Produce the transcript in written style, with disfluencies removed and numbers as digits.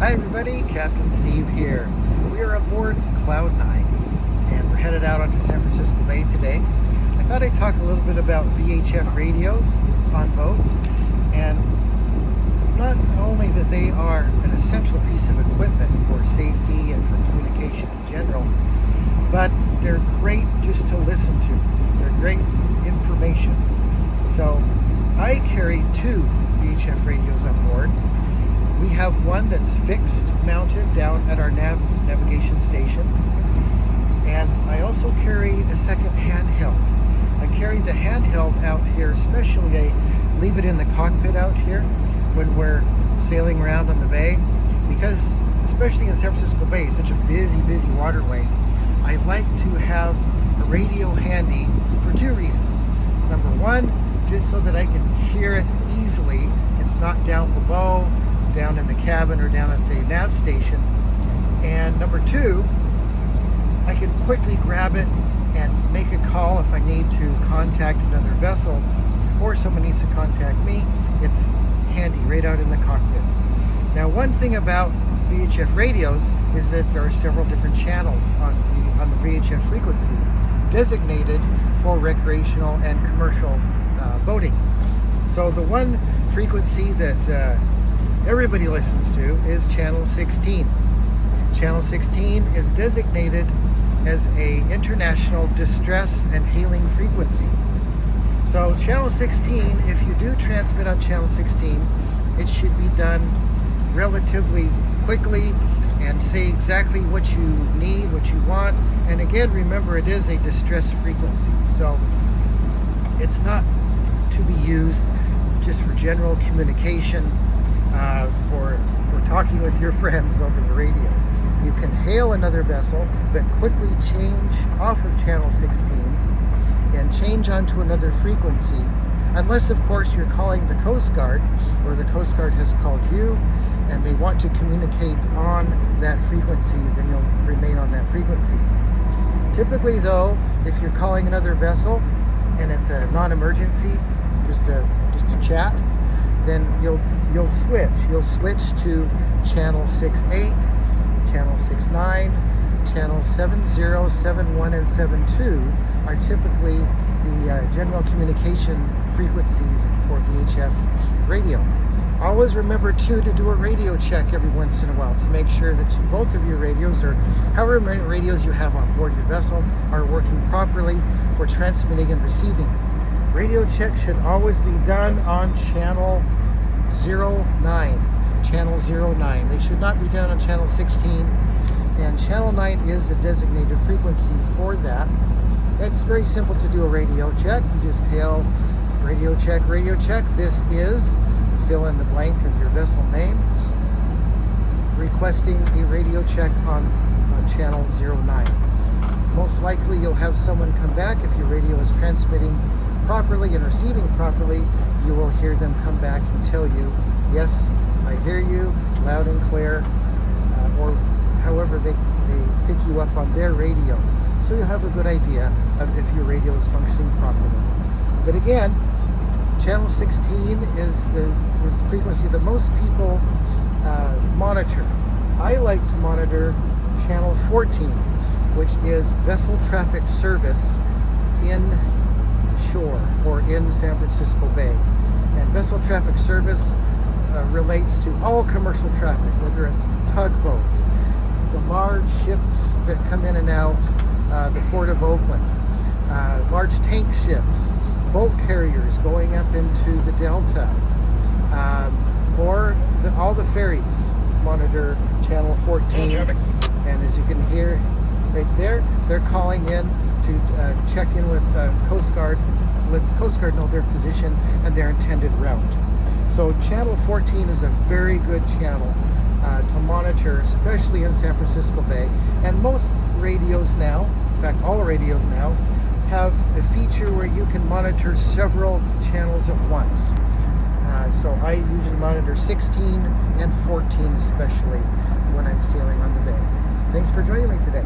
Hi everybody, Captain Steve here. We are aboard Cloud 9 and we're headed out onto San Francisco Bay today. I thought I'd talk a little bit about VHF radios on boats, and not only that they are an essential piece of equipment for safety and for communication in general, but they're great just to listen to. They're great information. So I carry two VHF radios on board. We have one that's fixed mounted down at our navigation station, and I also carry a second handheld. I carry the handheld out here, especially I leave it in the cockpit out here when we're sailing around on the bay, because especially in San Francisco Bay, it's such a busy waterway. I like to have a radio handy for two reasons. Number one, just so that I can hear it easily. It's not down below, down in the cabin or down at the nav station. And number two, I can quickly grab it and make a call if I need to contact another vessel or someone needs to contact me. It's handy right out in the cockpit. Now, one thing about VHF radios is that there are several different channels on the VHF frequency designated for recreational and commercial boating. So the one frequency that everybody listens to is channel 16. Channel 16 is designated as a international distress and hailing frequency. So channel 16, if you do transmit on channel 16, it should be done relatively quickly and say exactly what you need, what you want. And again, remember, it is a distress frequency. So it's not to be used just for general communication, for talking with your friends over the radio. You can hail another vessel, but quickly change off of channel 16 and change onto another frequency, unless of course you're calling the Coast Guard, or the Coast Guard has called you and they want to communicate on that frequency, then you'll remain on that frequency. Typically though, if you're calling another vessel and it's a non-emergency, just a chat, then you'll switch. You'll switch to channel 68, channel 69, channel 70, 71, and 72 are typically the general communication frequencies for VHF radio. Always remember too to do a radio check every once in a while to make sure that both of your radios, or however many radios you have on board your vessel, are working properly for transmitting and receiving. Radio check should always be done on channel 09. Channel 09. They should not be done on channel 16. And channel 9 is a designated frequency for that. It's very simple to do a radio check. You just hail radio check, radio check. This is, fill in the blank of your vessel name, requesting a radio check on channel 09. Most likely you'll have someone come back. If your radio is transmitting properly and receiving properly, you will hear them come back and tell you, yes, I hear you loud and clear, or however they pick you up on their radio. So you'll have a good idea of if your radio is functioning properly. But again, channel 16 is the frequency that most people monitor. I like to monitor channel 14, which is vessel traffic service in shore or in San Francisco Bay. And vessel traffic service relates to all commercial traffic, whether it's tugboats, the large ships that come in and out the Port of Oakland, large tank ships, bulk carriers going up into the Delta, or all the ferries monitor channel 14. And as you can hear right there, they're calling in to check in with Coast Guard, let the Coast Guard know their position and their intended route. So channel 14 is a very good channel to monitor, especially in San Francisco Bay. And most radios now, in fact all radios now, have a feature where you can monitor several channels at once. So I usually monitor 16 and 14 especially when I'm sailing on the bay. Thanks for joining me today.